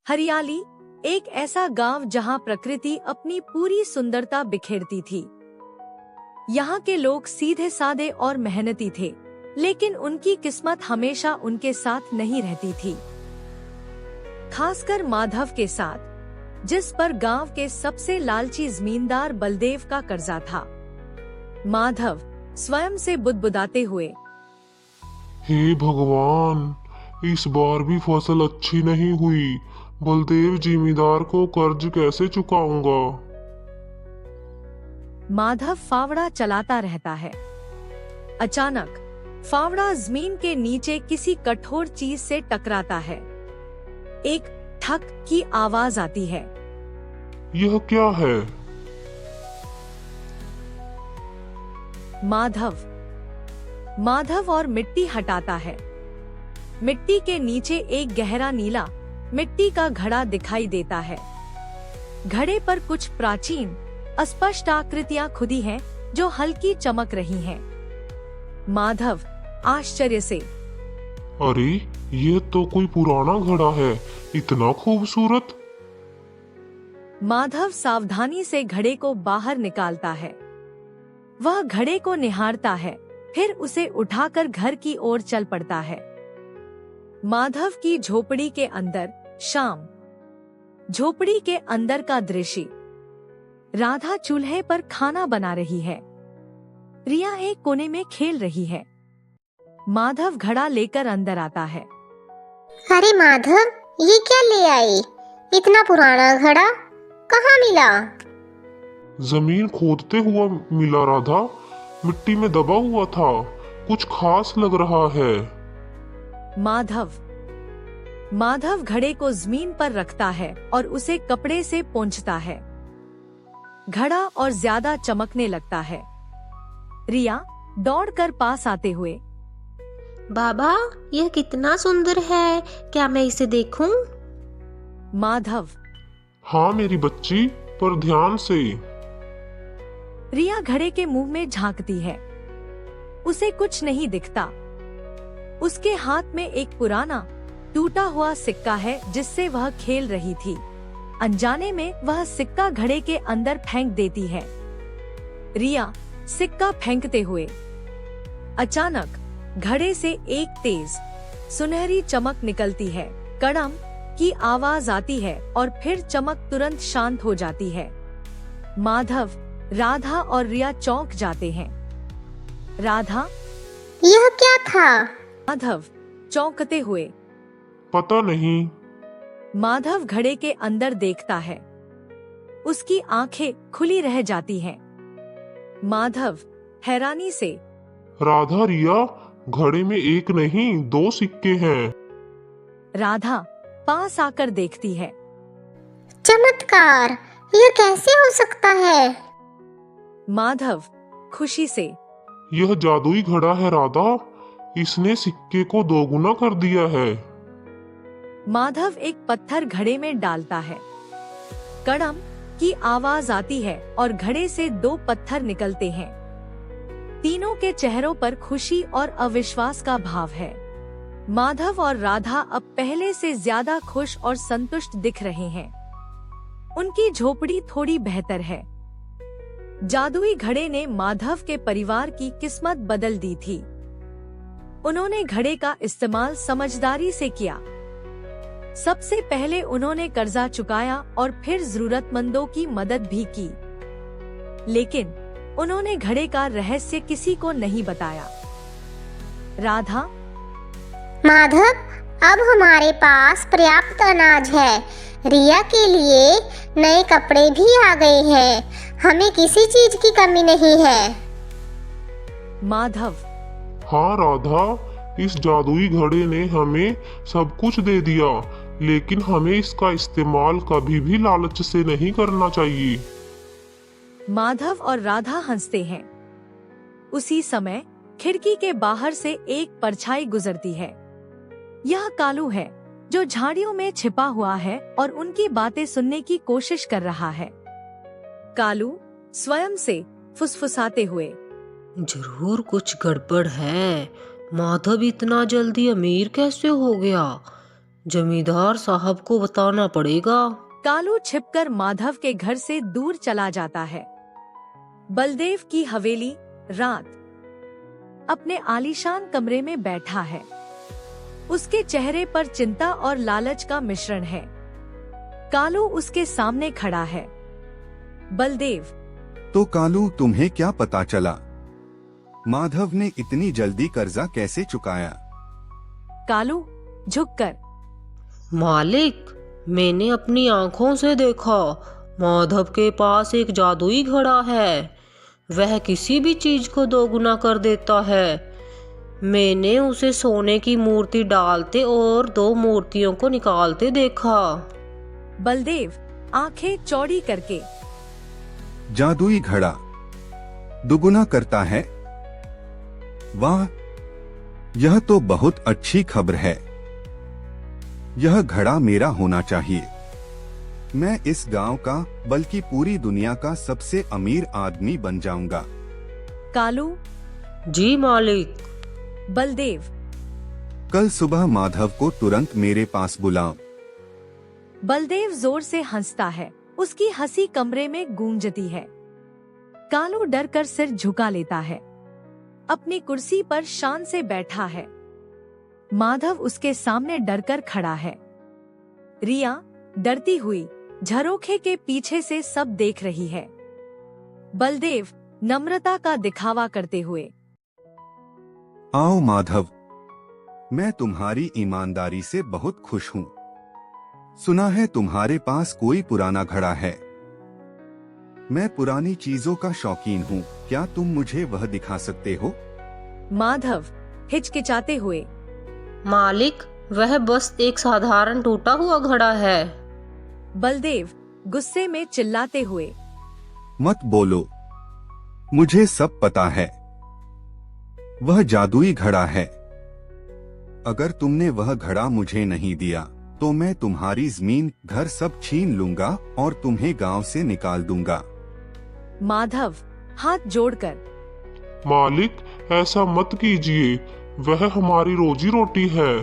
हरियाली, एक ऐसा गांव जहां प्रकृति अपनी पूरी सुंदरता बिखेरती थी। यहाँ के लोग सीधे सादे और मेहनती थे, लेकिन उनकी किस्मत हमेशा उनके साथ नहीं रहती थी। खासकर माधव के साथ, जिस पर गांव के सबसे लालची जमींदार बलदेव का कर्जा था। माधव स्वयं से बुदबुदाते हुए, हे भगवान, इस बार भी फसल अच्छी नहीं हुई। बलदेव जिमीदार को कर्ज कैसे चुकाऊंगा। माधव फावड़ा चलाता रहता है। अचानक फावड़ा जमीन के नीचे किसी कठोर चीज से टकराता है। एक ठक की आवाज आती है। यह क्या है? माधव और मिट्टी हटाता है। मिट्टी के नीचे एक गहरा नीला मिट्टी का घड़ा दिखाई देता है। घड़े पर कुछ प्राचीन अस्पष्ट आकृतियां खुदी हैं, जो हल्की चमक रही हैं। माधव आश्चर्य से, अरे, यह तो कोई पुराना घड़ा है, इतना खूबसूरत। माधव सावधानी से घड़े को बाहर निकालता है। वह घड़े को निहारता है, फिर उसे उठाकर घर की ओर चल पड़ता है। माधव की झोपड़ी के अंदर शाम। झोपड़ी के अंदर का दृश्य। राधा चूल्हे पर खाना बना रही है। रिया एक कोने में खेल रही है। माधव घड़ा लेकर अंदर आता है। अरे माधव, ये क्या ले आई? इतना पुराना घड़ा कहाँ मिला? जमीन खोदते हुआ मिला राधा, मिट्टी में दबा हुआ था, कुछ खास लग रहा है। माधव घड़े को जमीन पर रखता है और उसे कपड़े से पोंछता है। घड़ा और ज्यादा चमकने लगता है। रिया दौड़कर पास आते हुए, बाबा, यह कितना सुंदर है, क्या मैं इसे देखूं? माधव, हाँ मेरी बच्ची, पर ध्यान से। रिया घड़े के मुंह में झांकती है। उसे कुछ नहीं दिखता। उसके हाथ में एक पुराना टूटा हुआ सिक्का है जिससे वह खेल रही थी। अनजाने में वह सिक्का घड़े के अंदर फेंक देती है। रिया सिक्का फेंकते हुए, अचानक घड़े से एक तेज सुनहरी चमक निकलती है। कड़म की आवाज आती है और फिर चमक तुरंत शांत हो जाती है। माधव, राधा और रिया चौंक जाते हैं। राधा, यह क्या था? माधव चौंकते हुए, पता नहीं। माधव घड़े के अंदर देखता है। उसकी आंखें खुली रह जाती हैं। माधव हैरानी से, राधा, रिया, घड़े में एक नहीं 2 सिक्के हैं। राधा पास आकर देखती है। चमत्कार, यह कैसे हो सकता है? माधव खुशी से, यह जादुई घड़ा है राधा, इसने सिक्के को 2 गुना कर दिया है। माधव एक पत्थर घड़े में डालता है। कड़म की आवाज आती है और घड़े से 2 पत्थर निकलते हैं। तीनों के चेहरों पर खुशी और अविश्वास का भाव है। माधव और राधा अब पहले से ज्यादा खुश और संतुष्ट दिख रहे हैं। उनकी झोपड़ी थोड़ी बेहतर है। जादुई घड़े ने माधव के परिवार की किस्मत बदल दी थी। उन्होंने घड़े का इस्तेमाल समझदारी से किया। सबसे पहले उन्होंने कर्जा चुकाया और फिर जरूरतमंदों की मदद भी की। लेकिन उन्होंने घड़े का रहस्य किसी को नहीं बताया। राधा, माधव, अब हमारे पास पर्याप्त अनाज है। रिया के लिए नए कपड़े भी आ गए हैं। हमें किसी चीज की कमी नहीं है। माधव, हाँ राधा, इस जादुई घड़े ने हमें सब कुछ दे दिया, लेकिन हमें इसका इस्तेमाल कभी भी लालच से नहीं करना चाहिए। माधव और राधा हंसते हैं। उसी समय खिड़की के बाहर से एक परछाई गुजरती है। यह कालू है, जो झाड़ियों में छिपा हुआ है और उनकी बातें सुनने की कोशिश कर रहा है। कालू स्वयं से फुसफुसाते हुए, जरूर कुछ गड़बड़ है। माधव इतना जल्दी अमीर कैसे हो गया? जमींदार साहब को बताना पड़ेगा। कालू छिपकर माधव के घर से दूर चला जाता है। बलदेव की हवेली, रात। अपने आलीशान कमरे में बैठा है। उसके चेहरे पर चिंता और लालच का मिश्रण है। कालू उसके सामने खड़ा है। बलदेव, तो कालू, तुम्हें क्या पता चला? माधव ने इतनी जल्दी कर्जा कैसे चुकाया? कालू झुककर, मालिक, मैंने अपनी आंखों से देखा। माधव के पास एक जादुई घड़ा है। वह किसी भी चीज को दोगुना कर देता है। मैंने उसे सोने की मूर्ति डालते और 2 मूर्तियों को निकालते देखा। बलदेव आंखें चौड़ी करके, जादुई घड़ा दुगुना करता है? वाह, यह तो बहुत अच्छी खबर है। यह घड़ा मेरा होना चाहिए। मैं इस गांव का, बल्कि पूरी दुनिया का सबसे अमीर आदमी बन जाऊंगा। कालू, जी मालिक। बलदेव, कल सुबह माधव को तुरंत मेरे पास बुलाओ। बलदेव जोर से हंसता है। उसकी हंसी कमरे में गूंजती है। कालू डर कर सिर झुका लेता है। अपनी कुर्सी पर शान से बैठा है। माधव उसके सामने डरकर खड़ा है। रिया डरती हुई झरोखे के पीछे से सब देख रही है। बलदेव नम्रता का दिखावा करते हुए, आओ माधव, मैं तुम्हारी ईमानदारी से बहुत खुश हूँ। सुना है तुम्हारे पास कोई पुराना घड़ा है। मैं पुरानी चीजों का शौकीन हूँ। क्या तुम मुझे वह दिखा सकते हो? माधव हिचकिचाते हुए, मालिक, वह बस एक साधारण टूटा हुआ घड़ा है। बलदेव गुस्से में चिल्लाते हुए, मत बोलो, मुझे सब पता है। वह जादुई घड़ा है। अगर तुमने वह घड़ा मुझे नहीं दिया तो मैं तुम्हारी जमीन, घर सब छीन लूंगा और तुम्हें गांव से निकाल दूंगा। माधव हाथ जोड़कर, मालिक, ऐसा मत कीजिए। वह हमारी रोजी रोटी है।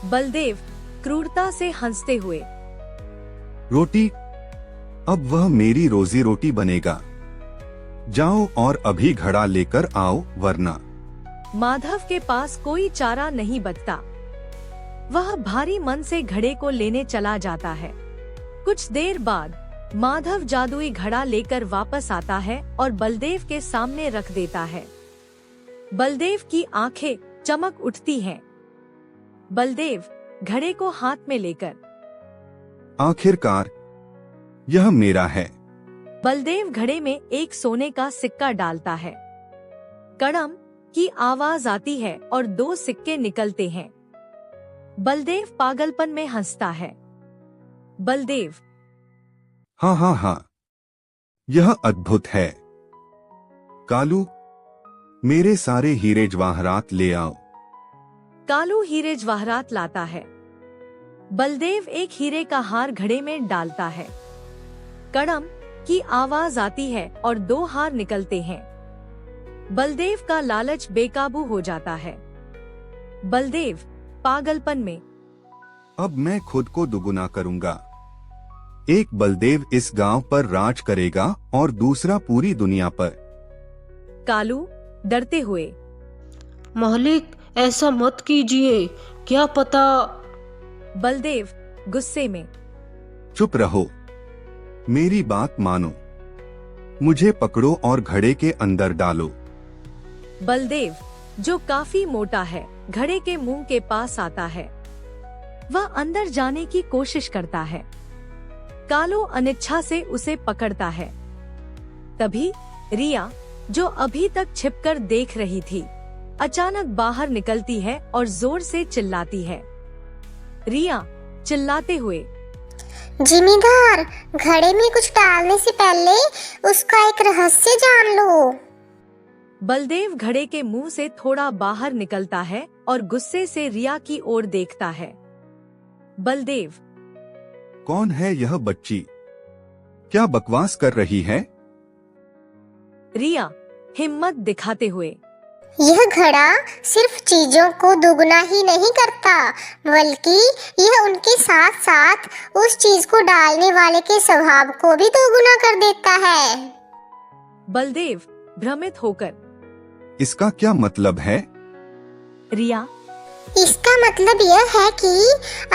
बलदेव क्रूरता से हंसते हुए, रोटी? अब वह मेरी रोजी रोटी बनेगा। जाओ और अभी घड़ा लेकर आओ, वरना। माधव के पास कोई चारा नहीं बचता। वह भारी मन से घड़े को लेने चला जाता है। कुछ देर बाद माधव जादुई घड़ा लेकर वापस आता है और बलदेव के सामने रख देता है। बलदेव की आंखें चमक उठती हैं। बलदेव घड़े को हाथ में लेकर, आखिरकार यह मेरा है। बलदेव घड़े में एक सोने का सिक्का डालता है। कड़म की आवाज आती है और 2 सिक्के निकलते हैं। बलदेव पागलपन में हंसता है। बलदेव, हाँ हाँ हाँ, यह अद्भुत है। कालू, मेरे सारे हीरे जवाहरात ले आओ। कालू हीरे जवाहरात लाता है। बलदेव एक हीरे का हार घड़े में डालता है। कड़म की आवाज आती है और 2 हार निकलते हैं। बलदेव का लालच बेकाबू हो जाता है। बलदेव पागलपन में, अब मैं खुद को दुगुना करूंगा। एक बलदेव इस गांव पर राज करेगा और दूसरा पूरी दुनिया पर। कालू डरते हुए, मालिक, ऐसा मत कीजिए। क्या पता। बलदेव गुस्से में, चुप रहो, मेरी बात मानो। मुझे पकड़ो और घड़े के अंदर डालो। बलदेव जो काफी मोटा है घड़े के मुंह के पास आता है। वह अंदर जाने की कोशिश करता है। कालू अनिच्छा से उसे पकड़ता है। तभी रिया, जो अभी तक छिपकर देख रही थी, अचानक बाहर निकलती है और जोर से चिल्लाती है। रिया चिल्लाते हुए, जिमीदार, घड़े में कुछ डालने से पहले उसका एक रहस्य जान लो। बलदेव घड़े के मुंह से थोड़ा बाहर निकलता है और गुस्से से रिया की ओर देखता है। बलदेव, कौन है यह बच्ची? क्या बकवास कर रही है? रिया हिम्मत दिखाते हुए, यह घड़ा सिर्फ चीजों को दुगना ही नहीं करता, बल्कि यह उनके साथ साथ उस चीज को डालने वाले के स्वभाव को भी दोगुना कर देता है। बलदेव भ्रमित होकर, इसका क्या मतलब है? रिया, इसका मतलब यह है कि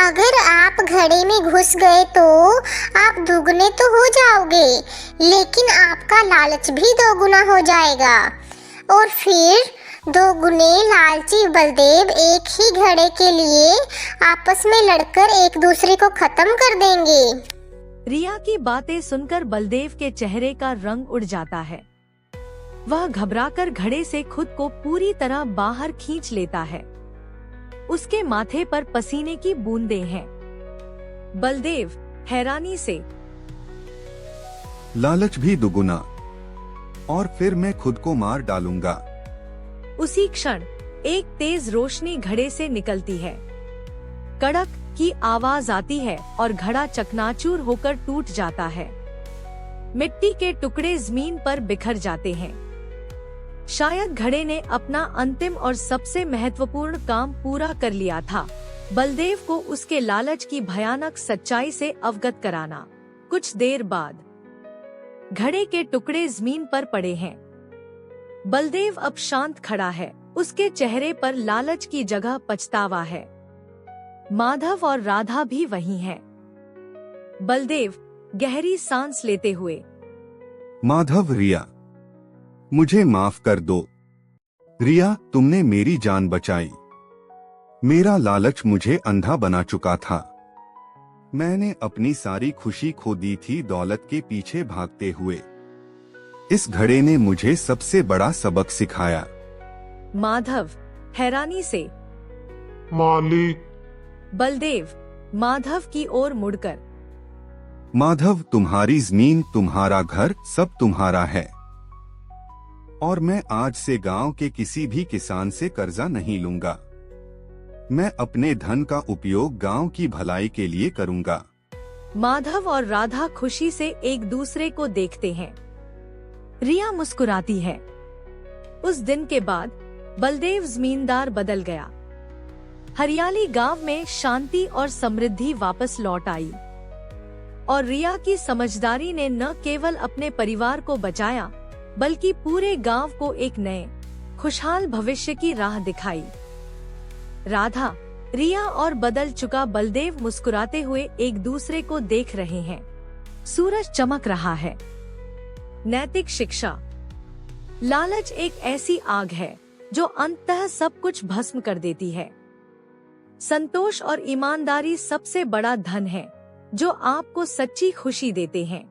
अगर आप घड़े में घुस गए तो आप दुगने तो हो जाओगे, लेकिन आपका लालच भी दोगुना हो जाएगा और फिर दो गुने लालची बलदेव एक ही घड़े के लिए आपस में लड़कर एक दूसरे को खत्म कर देंगे। रिया की बातें सुनकर बलदेव के चेहरे का रंग उड़ जाता है। वह घबराकर घड़े से खुद को पूरी तरह बाहर खींच लेता है। उसके माथे पर पसीने की बूंदें हैं। बलदेव हैरानी से, लालच भी दुगुना, और फिर मैं खुद को मार डालूंगा। उसी क्षण एक तेज रोशनी घड़े से निकलती है। कड़क की आवाज आती है और घड़ा चकनाचूर होकर टूट जाता है। मिट्टी के टुकड़े जमीन पर बिखर जाते हैं। शायद घड़े ने अपना अंतिम और सबसे महत्वपूर्ण काम पूरा कर लिया था, बलदेव को उसके लालच की भयानक सच्चाई से अवगत कराना। कुछ देर बाद घड़े के टुकड़े जमीन पर पड़े हैं। बलदेव अब शांत खड़ा है। उसके चेहरे पर लालच की जगह पछतावा है। माधव और राधा भी वहीं हैं। बलदेव गहरी सांस लेते हुए, माधव, रिया, मुझे माफ कर दो। रिया, तुमने मेरी जान बचाई। मेरा लालच मुझे अंधा बना चुका था। मैंने अपनी सारी खुशी खो दी थी दौलत के पीछे भागते हुए। इस घड़े ने मुझे सबसे बड़ा सबक सिखाया। माधव हैरानी से, मालिक, बलदेव माधव की ओर मुड़कर, माधव, तुम्हारी जमीन, तुम्हारा घर, सब तुम्हारा है, और मैं आज से गांव के किसी भी किसान से कर्जा नहीं लूंगा। मैं अपने धन का उपयोग गांव की भलाई के लिए करूंगा। माधव और राधा खुशी से एक दूसरे को देखते हैं। रिया मुस्कुराती है। उस दिन के बाद बलदेव जमींदार बदल गया। हरियाली गांव में शांति और समृद्धि वापस लौट आई और रिया की समझदारी ने न केवल अपने परिवार को बचाया, बल्कि पूरे गांव को एक नए खुशहाल भविष्य की राह दिखाई। राधा, रिया और बदल चुका बलदेव मुस्कुराते हुए एक दूसरे को देख रहे हैं। सूरज चमक रहा है। नैतिक शिक्षा। लालच एक ऐसी आग है जो अंततः सब कुछ भस्म कर देती है। संतोष और ईमानदारी सबसे बड़ा धन है जो आपको सच्ची खुशी देते हैं।